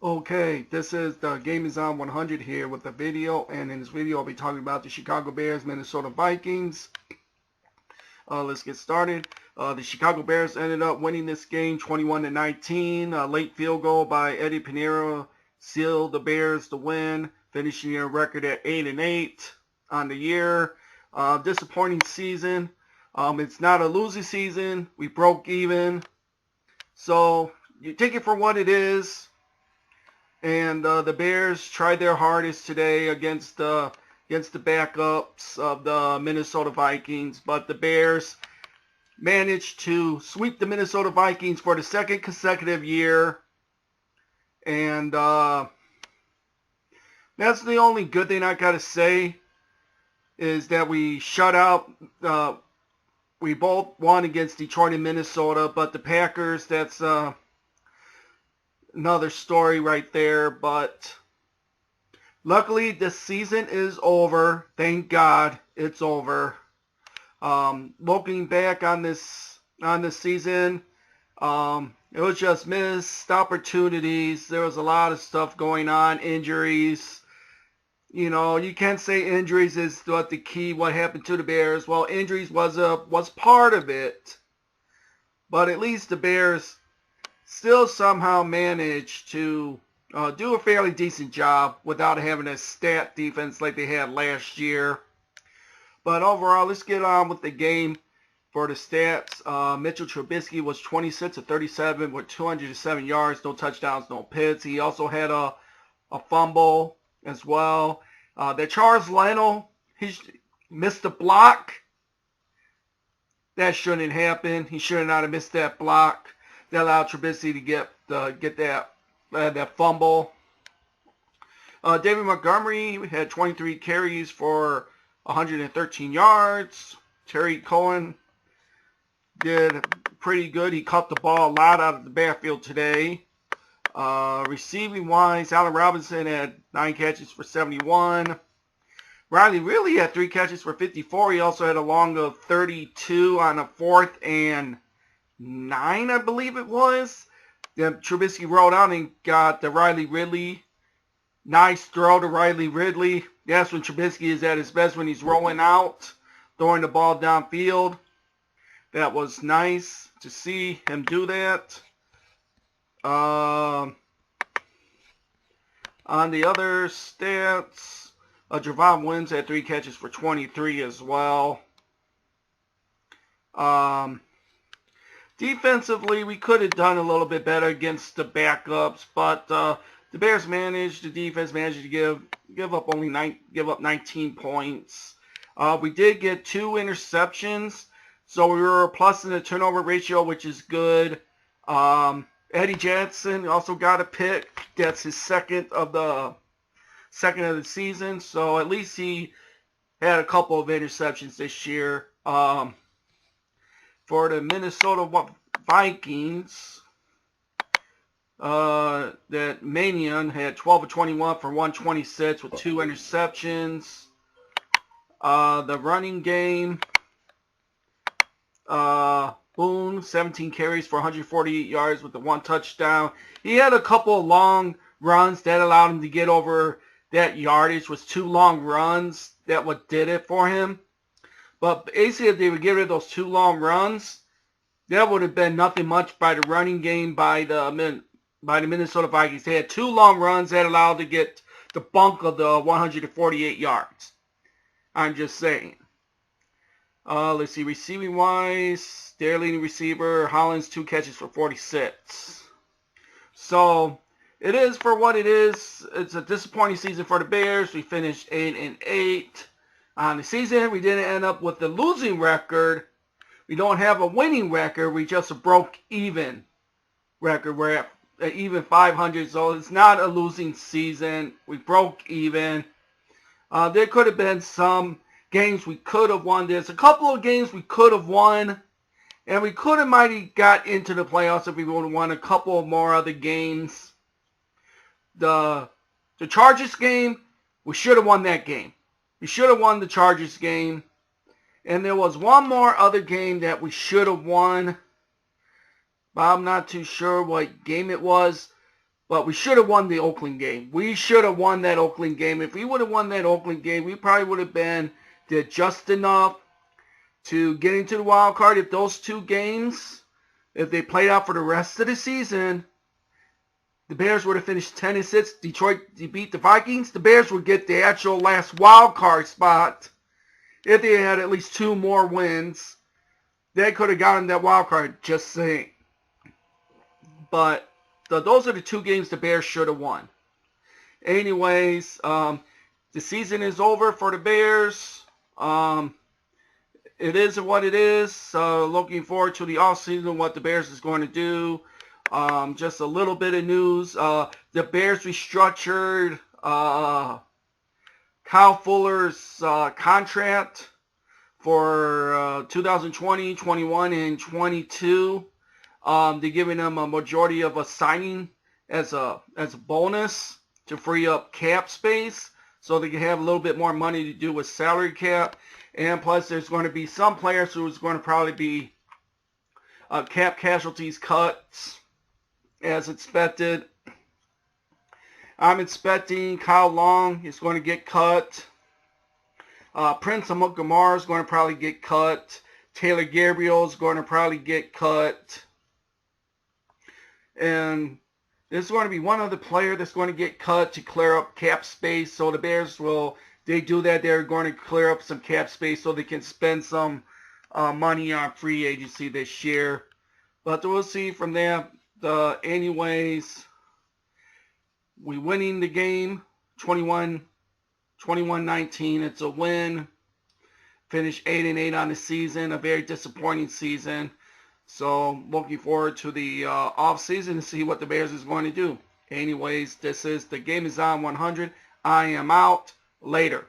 Okay, this is the Game is on 100 here with the video, and in this video I'll be talking about the Chicago Bears, Minnesota Vikings. Let's get started. The Chicago Bears ended up winning this game 21-19. A late field goal by Eddie Pinheiro sealed the Bears to win, finishing their record at 8-8 on the year. Disappointing season. It's not a losing season. We broke even. So you take it for what it is. And the Bears tried their hardest today against the backups of the Minnesota Vikings, but the Bears managed to sweep the Minnesota Vikings for the second consecutive year. And that's the only good thing I got to say, is that we shut out, we both won against Detroit and Minnesota, but the Packers, that's another story right there. But luckily this season is over. Thank God it's over. Looking back on this season, it was just missed opportunities. There was a lot of stuff going on, injuries. You know, you can't say injuries is what the key, what happened to the Bears. Well, injuries was part of it, but at least the Bears still somehow managed to do a fairly decent job without having a stat defense like they had last year. But overall, let's get on with the game. For the stats, Mitchell Trubisky was 26 of 37 with 207 yards, no touchdowns, no picks. He also had a fumble as well. That Charles Leno, he missed the block. That shouldn't happen. He should not have missed that block. That allowed Trubisky to get that fumble. David Montgomery had 23 carries for 113 yards. Terry Cohen did pretty good. He caught the ball a lot out of the backfield today. Receiving wise, Allen Robinson had 9 catches for 71. Riley Ridley had 3 catches for 54. He also had a long of 32 on a 4th and 9, I believe it was. Then Trubisky rolled out and got the Riley Ridley. Nice throw to Riley Ridley. That's when Trubisky is at his best, when he's rolling out, throwing the ball downfield. That was nice to see him do that. On the other stats, Javon Wims had 3 catches for 23 as well. Defensively, we could have done a little bit better against the backups, but the Bears managed, the defense managed to give up 19 points. We did get 2 interceptions, so we were plus in the turnover ratio, which is good. Eddie Jackson also got a pick. That's his second of the season, so at least he had a couple of interceptions this year. For the Minnesota Vikings, that Manion had 12 of 21 for 126 with 2 interceptions. The running game, Boone, 17 carries for 148 yards with the 1 touchdown. He had a couple of long runs that allowed him to get over that yardage. It was 2 long runs that what did it for him. But basically, if they would get rid of those 2 long runs, that would have been nothing much by the running game by the Minnesota Vikings. They had 2 long runs that allowed to get the bulk of the 148 yards. I'm just saying. Let's see, receiving wise, their leading receiver, Hollins, 2 catches for 46. So it is for what it is. It's a disappointing season for the Bears. We finished 8-8 on the season. We didn't end up with the losing record. We don't have a winning record. We just broke even record. We're at even 500, so it's not a losing season. We broke even. There could have been some games we could have won. There's a couple of games we could have won, and we could have might have got into the playoffs if we would have won a couple of more other games. The Chargers game, we should have won that game. We should have won the Chargers game. And there was one more other game that we should have won, but I'm not too sure what game it was. But we should have won the Oakland game. We should have won that Oakland game. If we would have won that Oakland game, we probably would have did just enough to get into the wild card. If those two games, if they played out for the rest of the season, the Bears would have finished 10-6. Detroit beat the Vikings. The Bears would get the actual last wild card spot. If they had at least 2 more wins, they could have gotten that wild card. Just saying. But those are the 2 games the Bears should have won. Anyways, the season is over for the Bears. It is what it is. Looking forward to the offseason, what the Bears is going to do. Just a little bit of news. The Bears restructured Kyle Fuller's contract for 2020, 21, and 22. They're giving him a majority of a signing as a bonus to free up cap space so they can have a little bit more money to do with salary cap. And plus, there's going to be some players who's going to probably be cap casualties cuts as expected. I'm expecting Kyle Long is going to get cut. Prince Amukamara is going to probably get cut. Taylor Gabriel is going to probably get cut. And there's going to be one other player that's going to get cut to clear up cap space. So the Bears they do that. They're going to clear up some cap space so they can spend some money on free agency this year. But we'll see from there. Anyways, we winning the game 21-19. It's a win. Finished 8-8 on the season. A very disappointing season. So looking forward to the off season to see what the Bears is going to do. Anyways, this is the Game Is On 100. I am out. Later.